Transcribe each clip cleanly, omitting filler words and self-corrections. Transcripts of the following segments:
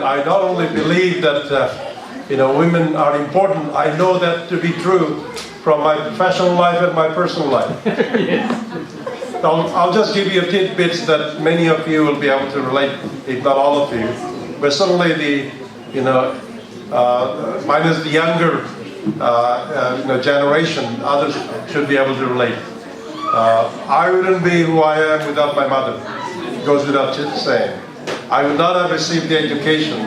I not only believe that women are important, I know that to be true from my professional life and my personal life. I'll just give you tidbits that many of you will be able to relate, if not all of you. But certainly minus the younger generation, others should be able to relate. I wouldn't be who I am without my mother. It goes without saying. I would not have received the education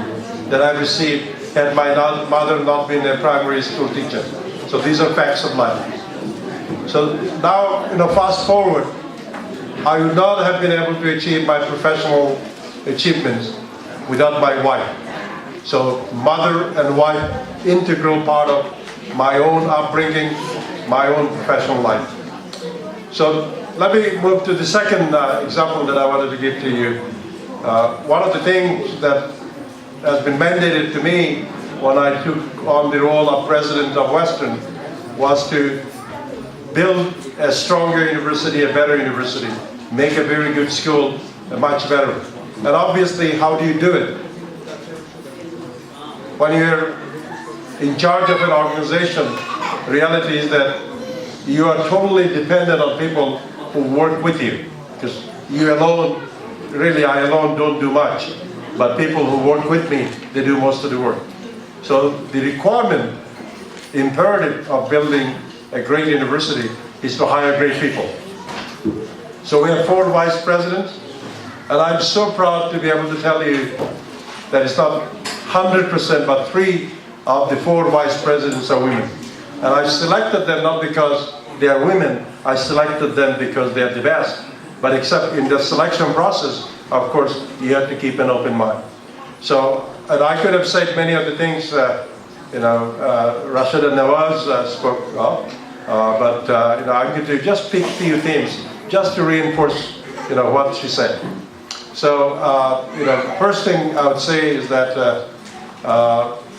that I received had my mother not been a primary school teacher. So these are facts of life. So now, fast forward, I would not have been able to achieve my professional achievements without my wife. So mother and wife, integral part of my own upbringing, my own professional life. So let me move to the second example that I wanted to give to you. One of the things that has been mandated to me when I took on the role of president of Western was to build a stronger university, a better university, make a very good school much better. And obviously, how do you do it? When you're in charge of an organization, the reality is that you are totally dependent on people who work with you. Because you alone, really I alone don't do much. But people who work with me, they do most of the work. So the requirement, imperative of building a great university is to hire great people. So we have 4 vice presidents, and I'm so proud to be able to tell you that it's not 100%, but 3 of the 4 vice presidents are women. And I selected them not because they are women, I selected them because they are the best. But except in the selection process, of course, you have to keep an open mind. So, and I could have said many of the things, Rashida Nawaz spoke of, but I'm going to just pick a few themes just to reinforce, what she said. So, the first thing I would say is that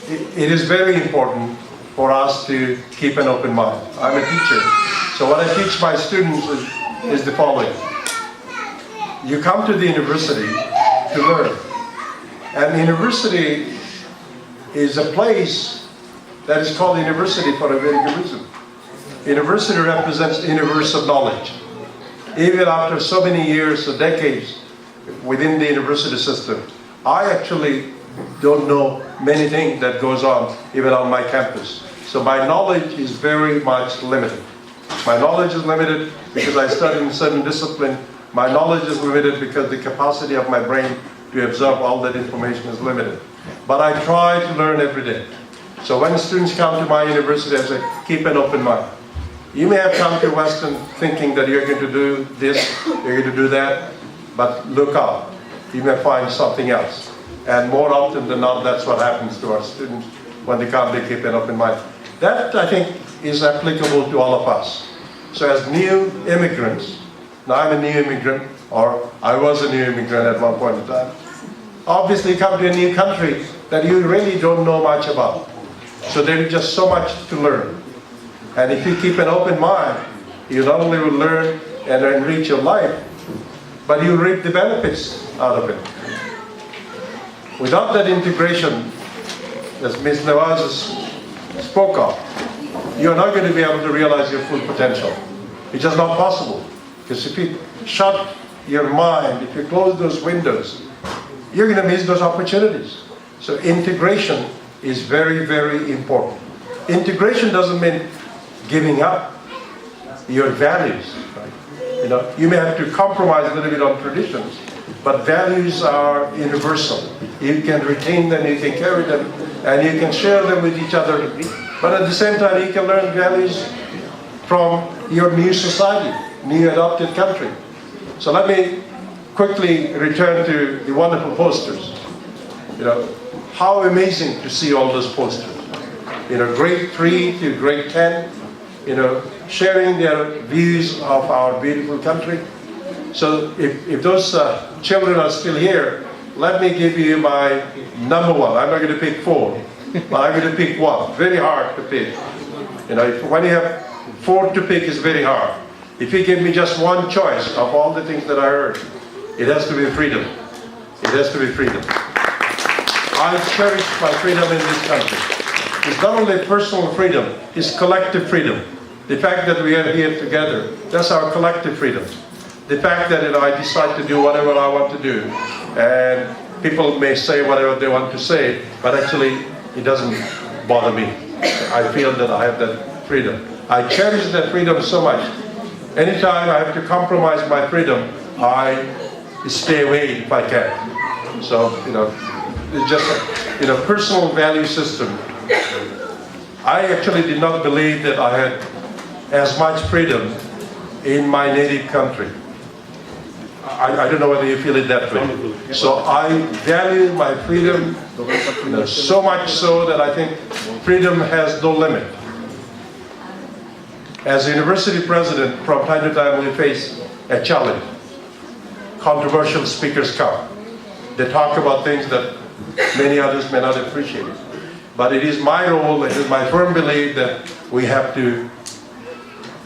it is very important for us to keep an open mind. I'm a teacher, so what I teach my students is the following. You come to the university to learn. And university is a place that is called university for a very good reason. University represents the universe of knowledge. Even after so many years or decades within the university system, I actually don't know many things that goes on even on my campus. So my knowledge is very much limited. My knowledge is limited because I studied in a certain discipline. My knowledge is limited because the capacity of my brain to absorb all that information is limited. But I try to learn every day. So when students come to my university, I say, keep an open mind. You may have come to Western thinking that you're going to do this, you're going to do that, but look out. You may find something else. And more often than not, that's what happens to our students when they come, they keep an open mind. That, I think, is applicable to all of us. So as new immigrants, now I'm a new immigrant, or I was a new immigrant at one point in time. Obviously, you come to a new country that you really don't know much about. So there's just so much to learn. And if you keep an open mind, you not only will learn and enrich your life, but you reap the benefits out of it. Without that integration, as Ms. Nawaz spoke of, you're not going to be able to realize your full potential. It's just not possible. Because if you shut your mind, if you close those windows, you're going to miss those opportunities. So integration is very, very important. Integration doesn't mean giving up your values. Right? You may have to compromise a little bit on traditions, but values are universal. You can retain them, you can carry them, and you can share them with each other. But at the same time, you can learn values from your new society, new adopted country. So let me quickly return to the wonderful posters. How amazing to see all those posters. Grade 3 to grade 10, sharing their views of our beautiful country. So if those children are still here, let me give you my number 1. I'm not going to pick 4, but I'm going to pick 1. Very hard to pick. When you have 4 to pick, it's very hard. If you give me just one choice of all the things that I heard, it has to be freedom. It has to be freedom. I cherish my freedom in this country. It's not only personal freedom, it's collective freedom. The fact that we are here together, that's our collective freedom. The fact that I decide to do whatever I want to do, and people may say whatever they want to say, but actually it doesn't bother me. I feel that I have that freedom. I cherish that freedom so much. Anytime I have to compromise my freedom, I stay away if I can. So, it's just a personal value system. I actually did not believe that I had as much freedom in my native country. I don't know whether you feel it that way. So I value my freedom so much so that I think freedom has no limit. As a university president, from time to time we face a challenge. Controversial speakers come. They talk about things that many others may not appreciate. But it is my role, it is my firm belief that we have to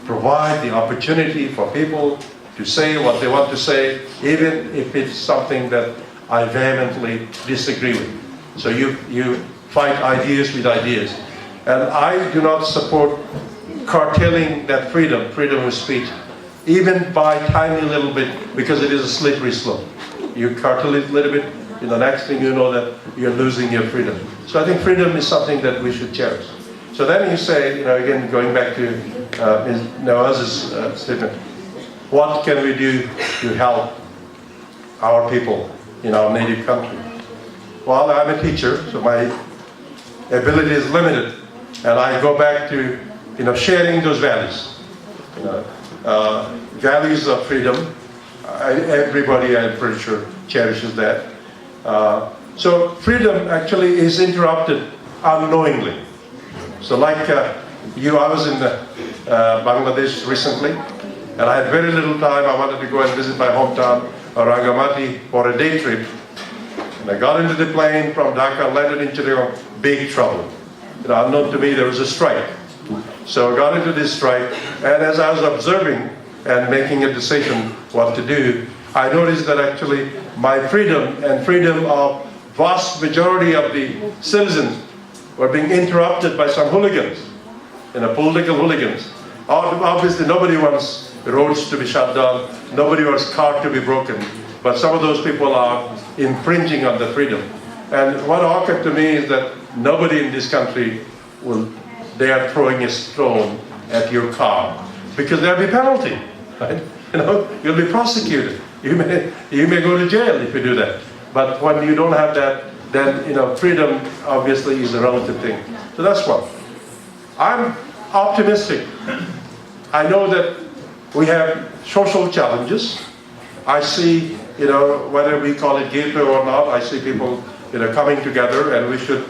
provide the opportunity for people to say what they want to say, even if it's something that I vehemently disagree with. So you fight ideas with ideas. And I do not support curtailing that freedom of speech, even by tiny little bit, because it is a slippery slope. You curtail it a little bit, the next thing you know that you're losing your freedom. So I think freedom is something that we should cherish. So then you say, again, going back to Ms. Nawaz's statement, what can we do to help our people in our native country? Well, I'm a teacher, so my ability is limited, and I go back to sharing those values. Values of freedom. Everybody, I'm pretty sure, cherishes that. So freedom actually is interrupted unknowingly. So like you, I was in Bangladesh recently, and I had very little time. I wanted to go and visit my hometown, Rangamati, for a day trip. And I got into the plane from Dhaka, landed in Chittagong, big trouble. Unknown to me, there was a strike. So I got into this strike, and as I was observing and making a decision what to do, I noticed that actually my freedom and freedom of vast majority of the citizens were being interrupted by some hooligans, political hooligans. Obviously nobody wants roads to be shut down, nobody wants cars to be broken, but some of those people are infringing on the freedom. And what occurred to me is that nobody in this country they are throwing a stone at your car, because there'll be penalty, right? You'll be prosecuted. You may go to jail if you do that. But when you don't have that, then freedom obviously is a relative thing. So that's one. I'm optimistic. I know that we have social challenges. I see, whether we call it gateway or not, I see people, coming together, and we should,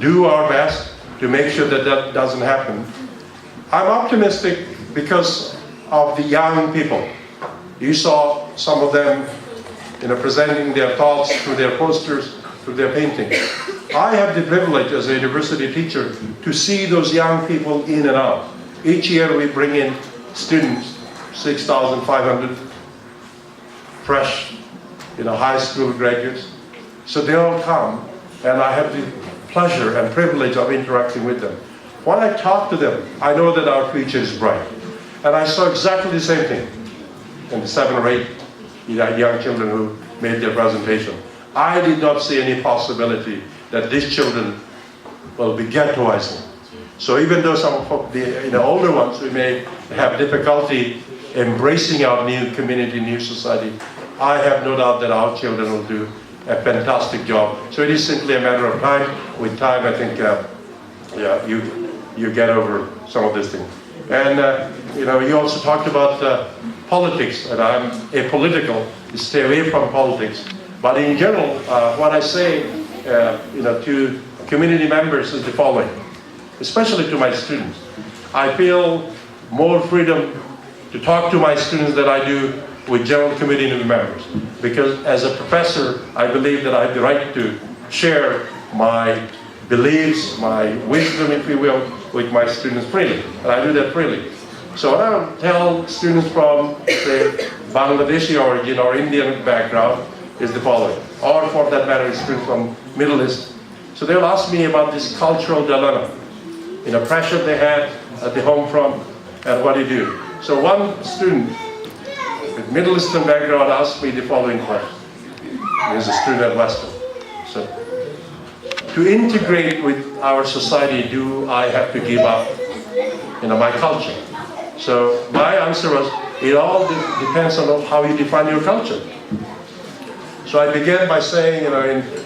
do our best to make sure that that doesn't happen. I'm optimistic because of the young people. You saw some of them, presenting their thoughts through their posters, through their painting. I have the privilege as a university teacher to see those young people in and out. Each year we bring in students, 6,500 fresh, high school graduates. So they all come, and I have the pleasure and privilege of interacting with them. When I talk to them, I know that our future is bright. And I saw exactly the same thing in the 7 or 8 young children who made their presentation. I did not see any possibility that these children will be ghettoizing. So even though some of the older ones, we may have difficulty embracing our new community, new society, I have no doubt that our children will do a fantastic job. So it is simply a matter of time. With time, I think, you get over some of these things. And you also talked about politics, and I'm apolitical. You stay away from politics. But in general, what I say, to community members is the following, especially to my students. I feel more freedom to talk to my students than I do with general community members, because as a professor, I believe that I have the right to share my beliefs, my wisdom, if you will, with my students freely, and I do that freely. So what I tell students from, say, Bangladeshi origin or Indian background is the following. or for that matter, students from Middle East. So they'll ask me about this cultural dilemma, pressure they had at the home front, and what do you do? So one student with Middle Eastern background asked me the following question. He's a student at Western. So, to integrate with our society, do I have to give up, my culture? So my answer was, it all depends on how you define your culture. So I began by saying,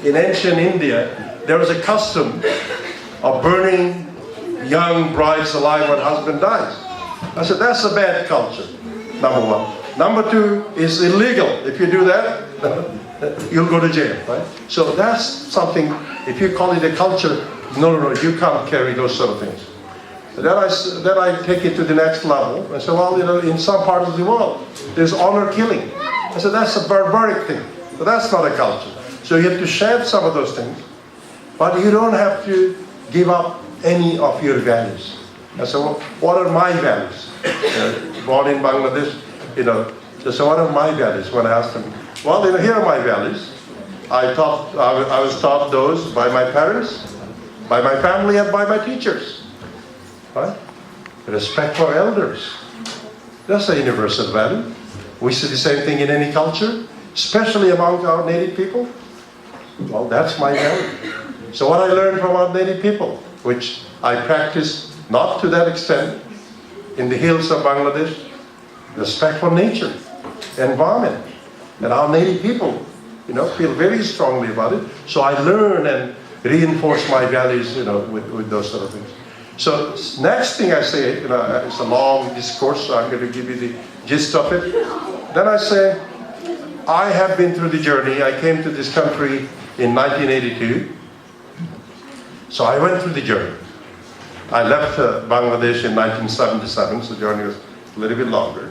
in ancient India, there was a custom of burning young brides alive when husband dies. I said, that's a bad culture, number one. Number two, is illegal. If you do that, you'll go to jail, right? So that's something, if you call it a culture, no, you can't carry those sort of things. Then I take it to the next level. I said, well, in some parts of the world, there's honor killing. I said, that's a barbaric thing. But that's not a culture. So you have to shed some of those things. But you don't have to give up any of your values. I said, well, what are my values? Born in Bangladesh, so what are my values? When I asked them, well, here are my values. I was taught those by my parents, by my family, and by my teachers. Right? Respect for elders. That's a universal value. We see the same thing in any culture, especially among our native people. Well, that's my value. So what I learned from our native people, which I practice not to that extent in the hills of Bangladesh, respect for nature, environment, and our native people, feel very strongly about it. So I learn and reinforce my values, with those sort of things. So next thing I say, it's a long discourse, so I'm going to give you the gist of it. Then I say, I have been through the journey. I came to this country in 1982. So I went through the journey. I left Bangladesh in 1977, so the journey was a little bit longer.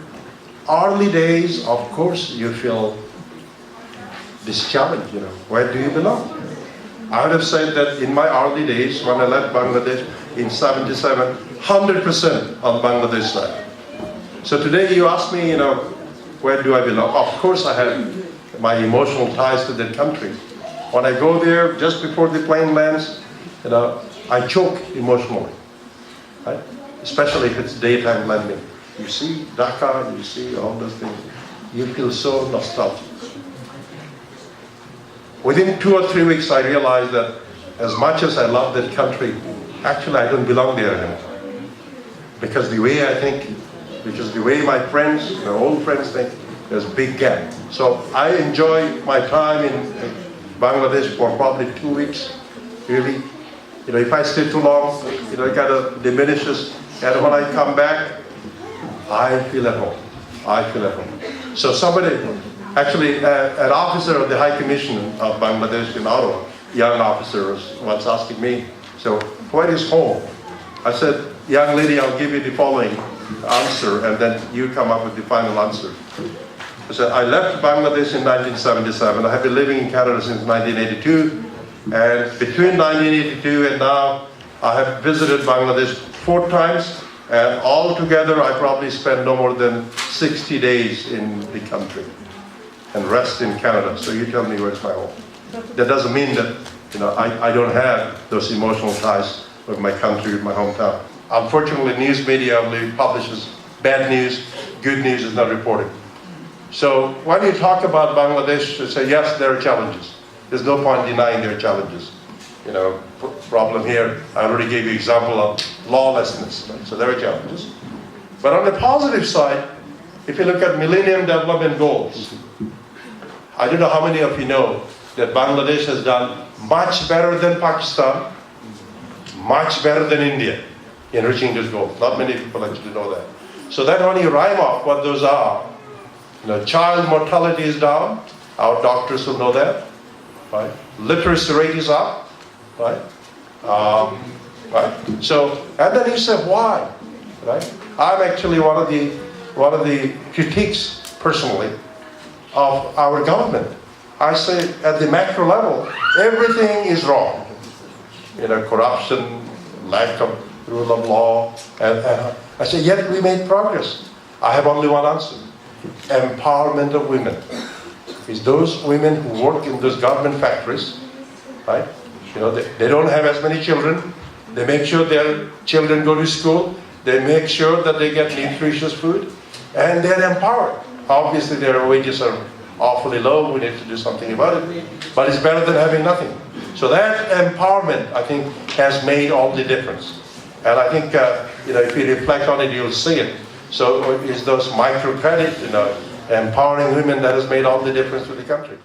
Early days, of course, you feel this challenge, where do you belong? I would have said that in my early days, when I left Bangladesh in 77, 100% on Bangladesh side. So today you ask me, where do I belong? Of course I have my emotional ties to that country. When I go there, just before the plane lands, I choke emotionally, right? Especially if it's daytime landing. You see Dhaka, you see all those things. You feel so nostalgic. Within 2 or 3 weeks, I realized that as much as I love that country, actually I don't belong there anymore. Because the way I think, because the way my friends, my old friends think, there's a big gap. So I enjoy my time in Bangladesh for probably 2 weeks, really. If I stay too long, it kind of diminishes. And when I come back, I feel at home. I feel at home. So somebody, actually, an officer of the High Commission of Bangladesh in Ottawa, young officer, was once asking me, so where is home? I said, young lady, I'll give you the following answer, and then you come up with the final answer. I said, I left Bangladesh in 1977. I have been living in Canada since 1982. And between 1982 and now, I have visited Bangladesh 4 times. And altogether, I probably spent no more than 60 days in the country and rest in Canada. So you tell me where's my home. That doesn't mean that I don't have those emotional ties with my country, with my hometown. Unfortunately, news media only publishes bad news. Good news is not reported. So when you talk about Bangladesh, you say, yes, there are challenges. There's no point denying there are challenges. Problem here, I already gave you example of lawlessness, right? So there are challenges. But on the positive side, if you look at Millennium Development Goals, I don't know how many of you know that Bangladesh has done much better than Pakistan, much better than India in reaching those goals. Not many people actually know that. So then when you rhyme up what those are, child mortality is down, our doctors will know that, right? Literacy rate is up, right? Right? So, and then you say, why? Right? I'm actually one of the critiques personally of our government. I say at the macro level, everything is wrong. Corruption, lack of rule of law, and I say, yet we made progress. I have only one answer: empowerment of women. is those women who work in those garment factories, right? They don't have as many children. They make sure their children go to school. They make sure that they get nutritious food, and they're empowered. Obviously, their wages are awfully low. We need to do something about it, but it's better than having nothing. So that empowerment, I think, has made all the difference. And I think, if you reflect on it, you'll see it. So it's those microcredit, empowering women that has made all the difference to the country.